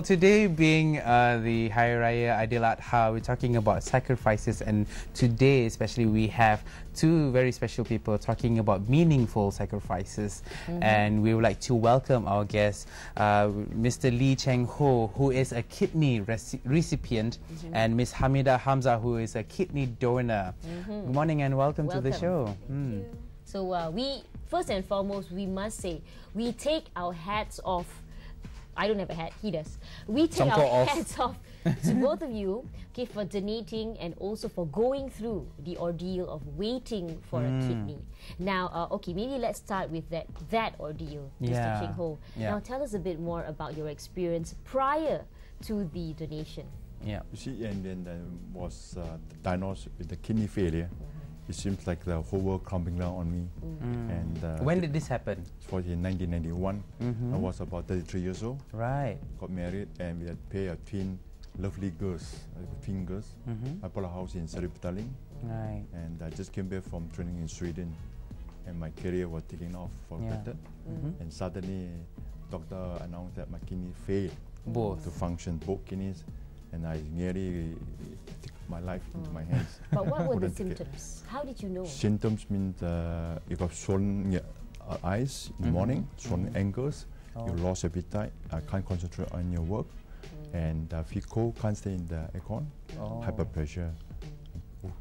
Today being the Hari Raya Aidil Adha, we're talking about sacrifices, and today especially we have two very special people talking about meaningful sacrifices. And we would like to welcome our guest, Mr. Lee Cheng Ho, who is a kidney recipient, and Miss Hamidah Hamzah, who is a kidney donor. Good morning and welcome to the show. Thank you. So we, first and foremost, we must say, we take our hats off. I don't have a hat, he does. We take our hats off to both of you, okay, for donating and also for going through the ordeal of waiting for a kidney. Now, okay, maybe let's start with that ordeal, Mr. Cheng Ho. Now, tell us a bit more about your experience prior to the donation. You see, and then I was diagnosed with the kidney failure. It seems like the whole world crumbling down on me. And when did this happen? It was in 1991. I was about 33 years old. Right. Got married, and we had paid a twin, lovely girls, twin girls. I bought a house in Recipient. Right. And I just came back from training in Sweden, and my career was taking off for better. And suddenly, doctor announced that my kidney failed to function, both kidneys, and I nearly took my life into my hands. But what were the symptoms? How did you know? Symptoms mean you got swollen eyes in the morning, swollen ankles, you lost appetite, can't concentrate on your work, and feel cold, can't stay in the aircon, hyperpressure,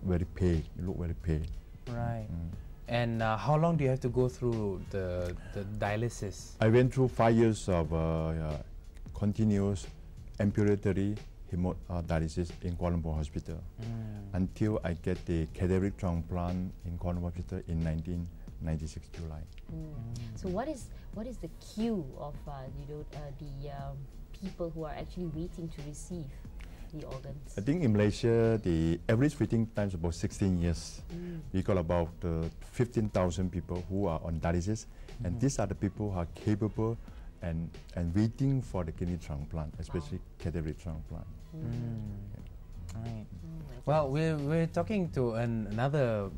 very pale, you look very pale. Right. And how long do you have to go through the dialysis? I went through 5 years of continuous ambulatory hemodialysis in Kuala Lumpur Hospital until I get the cadaveric transplant in Kuala Lumpur Hospital in 1996 July. So what is the queue of the people who are actually waiting to receive the organs? I think in Malaysia the average waiting time is about 16 years. We got about 15,000 people who are on dialysis, and these are the people who are capable and waiting for the kidney transplant, especially cadaveric transplant. Right. Well, we're talking to another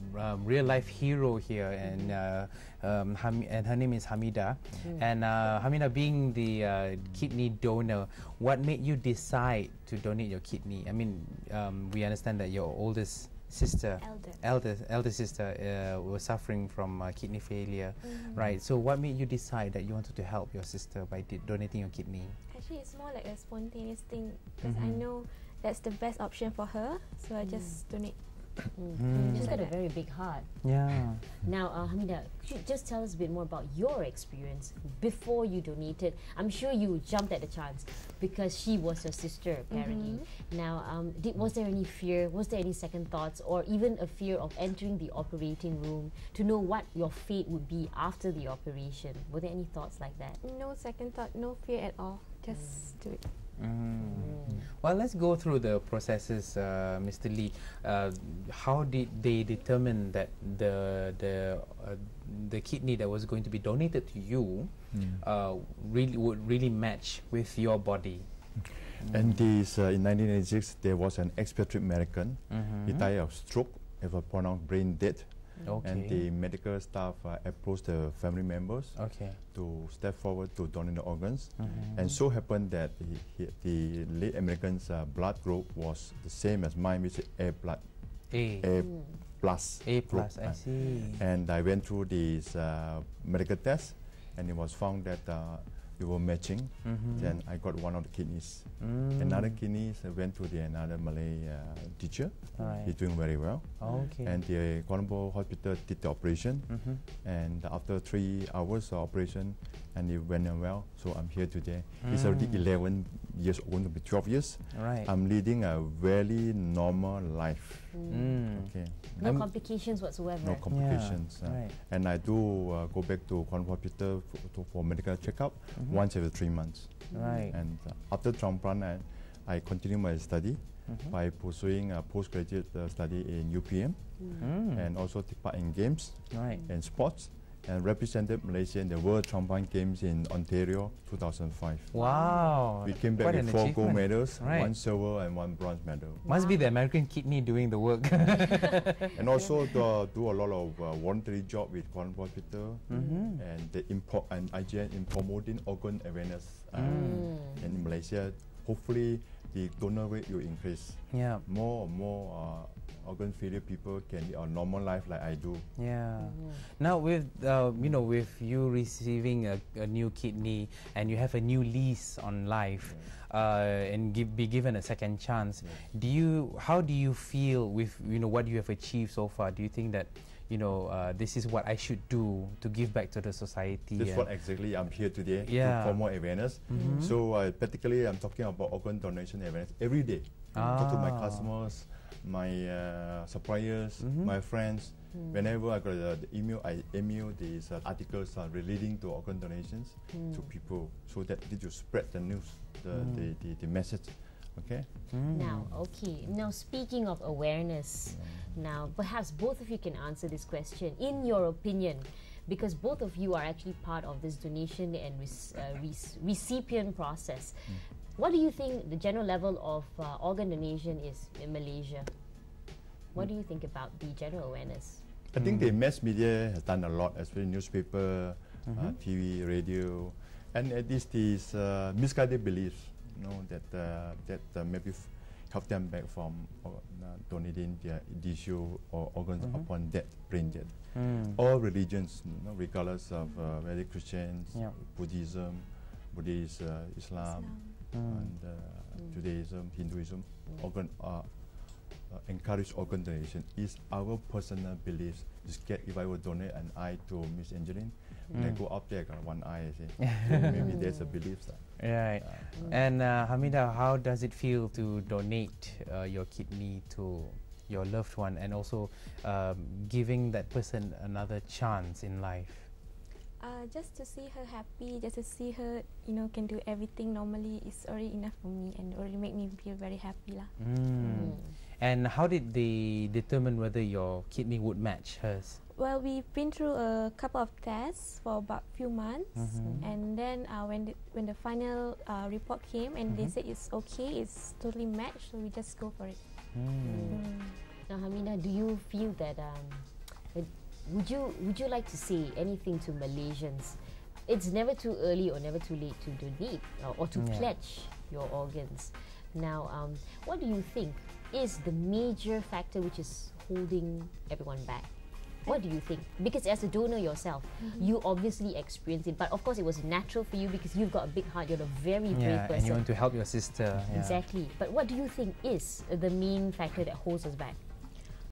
real-life hero here, and her name is Hamidah. And Hamidah, being the kidney donor, what made you decide to donate your kidney? I mean, we understand that your oldest sister, elder sister, was suffering from kidney failure, right? So what made you decide that you wanted to help your sister by donating your kidney? Actually, it's more like a spontaneous thing, because I know that's the best option for her, so I just donate. She's got a very big heart. Yeah. Now, Hamidah, could you just tell us a bit more about your experience before you donated? I'm sure you jumped at the chance because she was your sister, apparently. Now, was there any fear? Was there any second thoughts, or even a fear of entering the operating room to know what your fate would be after the operation? Were there any thoughts like that? No second thought, no fear at all. Just do it. Well, let's go through the processes, Mr. Lee. How did they determine that the kidney that was going to be donated to you would really match with your body? And this in 1986, there was an expatriate American. He died of stroke, it was pronounced brain dead. And the medical staff approached the family members to step forward to donate the organs. And so happened that the late American's blood group was the same as mine, which is A plus. A plus, I see. And I went through this medical test, and it was found that we were matching. Then I got one of the kidneys. Another kidney went to another Malay teacher. He's doing very well. And the Kuala Lumpur Hospital did the operation. And after 3 hours of operation, and it went well. So I'm here today. It's already 11 years, going to be 12 years. I'm leading a very normal life. No complications whatsoever. No complications. And I do go back to Kuala Lumpur Hospital for medical checkup once every 3 months. And after transplant, I continue my study by pursuing a postgraduate study in UPM, and also take part in games and sports, and represented Malaysia in the World Transplant Games in Ontario 2005. Wow! We came back with 4 gold medals, 1 silver and 1 bronze medal. Must be the American kidney doing the work. And also do a lot of voluntary job with Kuala Lumpur Hospital and the IGN in promoting organ awareness in Malaysia hopefully the donor rate will increase. Yeah. More and more organ failure people can live a normal life like I do. Yeah. Now with with you receiving a new kidney and you have a new lease on life, and be given a second chance, how do you feel with what you have achieved so far? Do you think that this is what I should do to give back to the society? That's what exactly I'm here today, for more awareness. So particularly I'm talking about organ donation awareness every day. Talk to my customers, my suppliers, my friends. Whenever I got the email, I email these articles relating to organ donations to people, so that they just spread the news, the message. Okay. Now speaking of awareness, now perhaps both of you can answer this question in your opinion, because both of you are actually part of this donation and recipient process. What do you think the general level of organ donation is in Malaysia? What do you think about the general awareness? I think the mass media has done a lot, especially newspaper, TV, radio, and at least these misguided beliefs, that maybe help them back from donating their tissue or organs upon death, brain death. All religions, regardless of whether Christians, Buddhism, Islam, and Judaism, Hinduism, encourage organ donation. Is our personal beliefs. If I would donate an eye to Miss Angeline, when I go up there, I got one eye. So maybe there's a belief. Right. And Hamidah, how does it feel to donate your kidney to your loved one, and also giving that person another chance in life? Just to see her happy, just to see her, can do everything normally is already enough for me, and already make me feel very happy lah. And how did they determine whether your kidney would match hers? Well, we've been through a couple of tests for about few months, and then when the final report came and they said it's okay, it's totally matched, so we just go for it. Now, Hamidah, do you feel that would you like to say anything to Malaysians? It's never too early or never too late to donate or to pledge your organs. Now, what do you think is the major factor which is holding everyone back? What do you think? Because as a donor yourself, you obviously experienced it, but of course it was natural for you because you've got a big heart, you're a very brave person. And you want to help your sister. Exactly. But what do you think is the main factor that holds us back?